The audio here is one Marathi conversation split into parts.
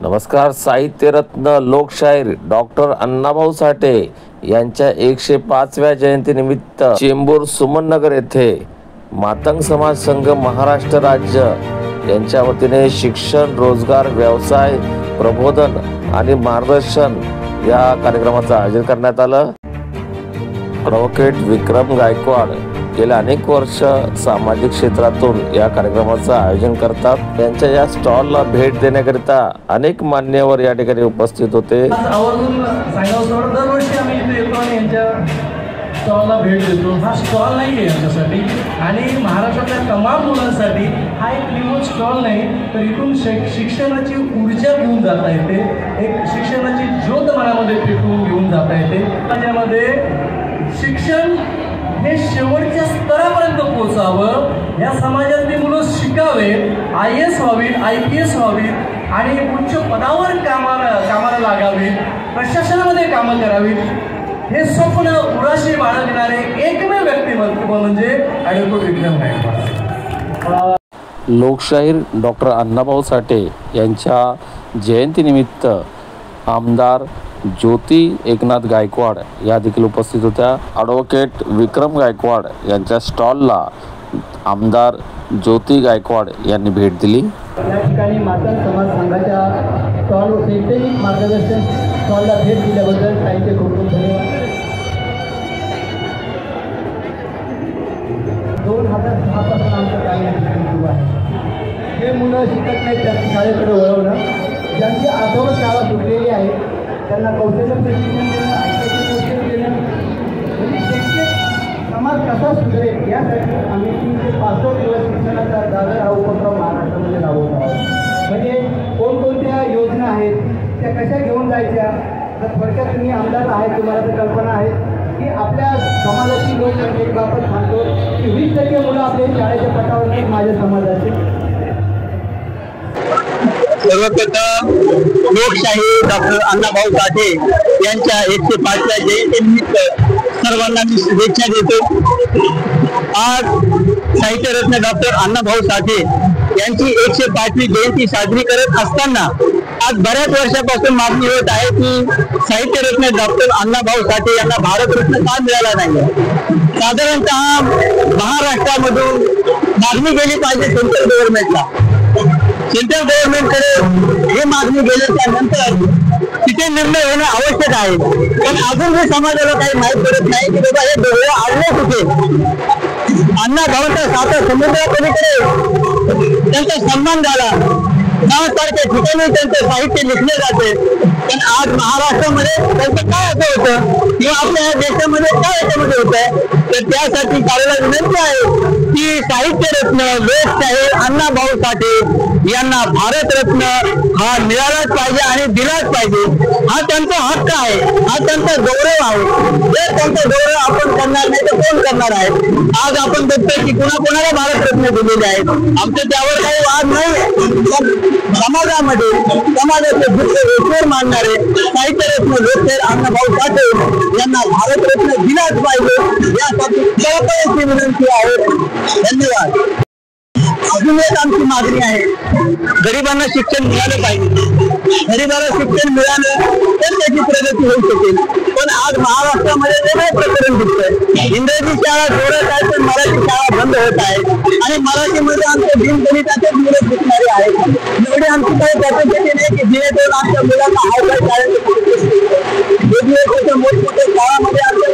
नमस्कार. साहित्यरत्न लोकशाहीर डॉक्टर अण्णाभाऊ साठे यांच्या 105व्या जयंतीनिमित्त चेंबूर सुमननगर येथे मातंग समाज संघ महाराष्ट्र राज्य यांच्या वतीने शिक्षण, रोजगार, व्यवसाय, प्रबोधन आणि मार्गदर्शन या कार्यक्रमाचं आयोजन करण्यात आलं. ॲडव्होकेट विक्रम गायकवाड गेल्या अनेक वर्ष सामाजिक क्षेत्रातून या कार्यक्रमाचं आयोजन करतात. त्यांच्या या स्टॉलला भेट देण्याकरिता अनेक मान्यवर या ठिकाणी उपस्थित होते. दरवर्षी आम्ही इथे येतो आणि यांच्या स्टॉलला भेट देतो. हा स्टॉल नाही आहे यांच्यासाठी आणि महाराष्ट्रातल्या तमाम मुलांसाठी हा एक रिमोट स्टॉल नाही, तर इथून शिक्षणाची ऊर्जा घेऊन जाता येते, एक शिक्षणाची ज्योत मनामध्ये पेटवून घेऊन जाता येते. त्याच्यामध्ये शिक्षण हे शेवटच्या स्तरापर्यंत पोहोचावं, या समाजातली मुलं शिकावेत, IAS व्हावीत, IPS व्हावीत आणि उच्च पदावर कामाला लागावीत, प्रशासनामध्ये कामं करावीत, हे स्वप्न उराशी बाळगणारे एकमेव व्यक्तिमत्व म्हणजे ॲडव्होकेट विक्रम गायकवाड. लोकशाहीर डॉक्टर अण्णाभाऊ साठे यांच्या जयंतीनिमित्त आमदार ज्योती एकनाथ गायकवाड या देखील उपस्थित होत्या. ॲडव्होकेट विक्रम गायकवाड यांच्या स्टॉलला आमदार ज्योती गायकवाड यांनी भेट दिली. या ठिकाणी मातंग समाज संघाच्या स्टॉल शैक्षणिक मार्गदर्शन स्टॉलला भेट दिल्याबद्दल ताईंचे खूप खूप धन्यवाद. 2006 पासून आमचं काही सुरू आहे. जे मुलं शिकत नाहीत त्यांच्या शाळेकडे वळवणं, ज्यांची आठवण शाळा सुटलेली आहे त्यांना कौशल्य प्रशिक्षण देणं, कौशल्य देणं, म्हणजे शिक्षक समाज कसा सुधारेल यासाठी आम्ही 365 दिवस शिक्षणाचा दादर हा उपक्रम महाराष्ट्रामध्ये राबवत आहोत. म्हणजे कोणकोणत्या योजना आहेत त्या कशा घेऊन जायच्या. तर थोडक्यात तुम्ही आमदार आहे, तुम्हाला तर कल्पना आहे की आपल्या समाजाची लोकसंख्येबाबत सांगतो की 20% मुलं आपल्या शाळेच्या पटावर माझ्या समाजाचे. सर्वप्रथम लोकशाही डॉक्टर अण्णाभाऊ साठे यांच्या 105व्या जयंतीनिमित्त सर्वांना मी शुभेच्छा देतो. आज साहित्यरत्न डॉक्टर अण्णाभाऊ साठे यांची 105वी जयंती साजरी करत असताना आज बऱ्याच वर्षापासून मागणी होत आहे की साहित्यरत्न डॉक्टर अण्णाभाऊ साठे यांना भारतरत्न का मिळाला नाही. साधारणतः महाराष्ट्रामधून मागणी केली पाहिजे सेंट्रल गव्हर्नमेंटला. सेंट्रल गव्हर्नमेंटकडे हे मागणी गेल्याच्या नंतर तिथे निर्णय होणं आवश्यक आहे. पण अजून हे समाजाला काही माहीत पडत नाही की बाबा हे डोळे आणले कुठे. अण्णाभाऊंचा साता समुद्रापलीकडे त्यांचा सन्मान झाला, गावासारख्या ठिकाणी त्यांचं साहित्य लिखले जाते. पण आज महाराष्ट्रामध्ये त्यांचं काय असं होतं किंवा आपल्या या देशामध्ये काय याच्यामध्ये होत आहे. तर त्यासाठी कार्याला विनंती आहे की साहित्यरत्न लोकशाहीर अण्णाभाऊ साठे यांना भारतरत्न हा मिळालाच पाहिजे आणि दिलाच पाहिजे. हा त्यांचा हक्क आहे, हा त्यांचा गौरव आहे. जर त्यांचा गौरव आपण करणार नाही तर कोण करणार आहे. आज आपण बघतोय की कोणाला भारतरत्न दिलेले आहेत. आमचं त्यावर काही वाद नाही. समाजामध्ये समाजाचे दुःख मानणारे साहित्यरत्न लोकशाहीर अण्णाभाऊ साठे यांना भारतरत्न दिलाच पाहिजे यासाठी कळकळीची विनंती आहे. धन्यवाद. अजून एक आमची मागणी आहे, गरिबांना शिक्षण मिळालं पाहिजे. गरिबाला शिक्षण मिळालं तर त्याची प्रगती होऊ शकेल. पण आज महाराष्ट्रामध्ये वेगळं प्रकरण दिसतंय. इंग्रजी शाळा जोरात आहे तर मराठी शाळा बंद होत आहे आणि मराठीमध्ये आमच्या बिनगणिताचे मुलं शिकणारे आहेत. एवढी आमची काही कॅपॅसिटी नाही की जेणेकरून आमच्या मुलांना हायफाय शाळेत मोठमोठ्या शाळामध्ये आमच्या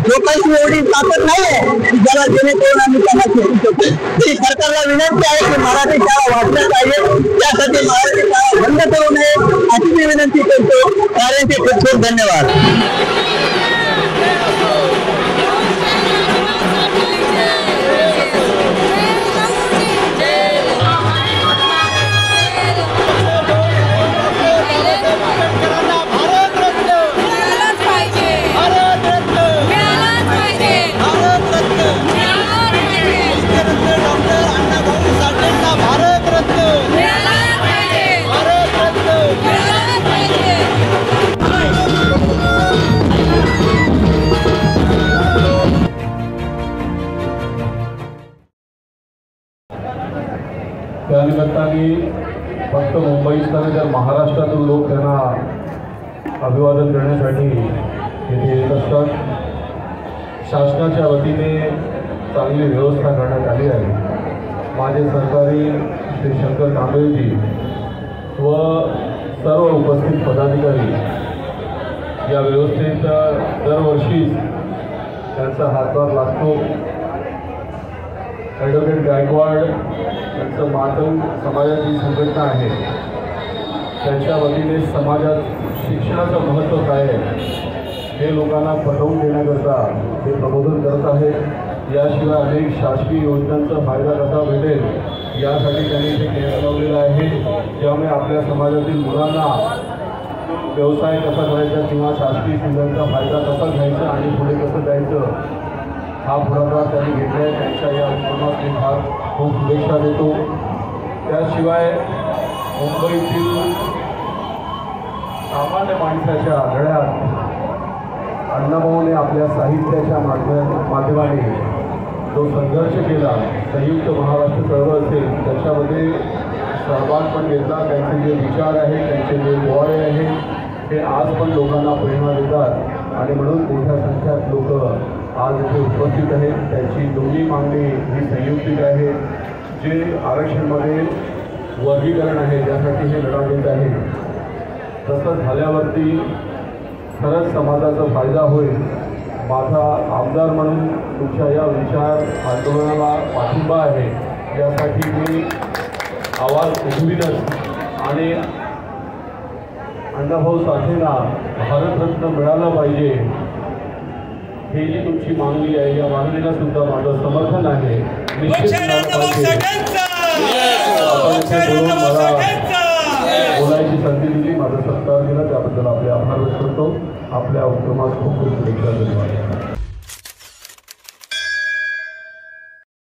लोकांची एवढी ताकद नाही आहे ज्याला जेणेकरून आम्ही त्यांना शिकू शकतो. ही सरकारला विनंती आहे की मराठी शाळा वाचल्या पाहिजे, त्यासाठी मराठी शाळा बंद करू नये अशी मी विनंती करतो. कार्यांचे खूप खूप धन्यवाद. त्यानिमित्ताने फक्त मुंबईत नव्हे तर महाराष्ट्रातून लोक त्यांना अभिवादन करण्यासाठी इथे येत असतात. शासनाच्या वतीने चांगली व्यवस्था करण्यात आली आहे. माझे सहकारी श्री शंकर कांबळेजी व सर्व उपस्थित पदाधिकारी या व्यवस्थेत दरवर्षीच त्यांचा हातभार लागतो. ॲडव्होकेट गायकवाड यांचं मातंग समाजाची संघटना आहे. त्यांच्या वतीने समाजात शिक्षणाचं महत्त्व काय आहे हे लोकांना पटवून देण्याकरता ते प्रबोधन करत आहेत. याशिवाय अनेक शासकीय योजनांचा फायदा कसा भेटेल यासाठी त्यांनी ते केंद्र लावलेलं आहे. त्यामुळे आपल्या समाजातील मुलांना व्यवसाय कसा करायचा किंवा शासकीय सुविधांचा फायदा कसा घ्यायचा आणि पुढे कसं जायचं हा पुढाकार त्यांनी घेतला आहे. त्यांच्या या उपक्रमात मी फार खूप शुभेच्छा देतो. त्याशिवाय मुंबईतील सामान्य माणसाच्या घड्यात अण्णाभाऊने आपल्या साहित्याच्या माध्यमाने जो संघर्ष केला, संयुक्त महाराष्ट्र चळवळ असेल त्याच्यामध्ये सहभाग पण घेतला. त्यांचे जे विचार आहेत, त्यांचे जे पोवाडे आहेत ते आज पण लोकांना प्रेरणा देतात आणि म्हणून मोठ्या संख्येत लोक आज इथे उपस्थित आहेत. त्याची दोन्ही मागणी ही संयुक्तिक आहे. जे आरक्षणमध्ये वर्गीकरण आहे त्यासाठी हे लढा देत आहे. तसं झाल्यावरती खरंच समाजाचा फायदा होईल. माझा आमदार म्हणून तुमच्या या विचार आंदोलनाला पाठिंबा आहे. यासाठी मी आवाज उठवीनच आणि अण्णाभाऊ साठेंना भारतरत्न मिळालं पाहिजे ही जी तुमची मागणी आहे या मागणीला सुद्धा माझं समर्थन आहे. निश्चित मिळालं पाहिजे. मला बोलायची संधी दिली, माझा सत्कार दिला त्याबद्दल आपले आभार व्यक्त करतो. आपल्या उपक्रमास खूप खूप शुभेच्छा. धन्यवाद.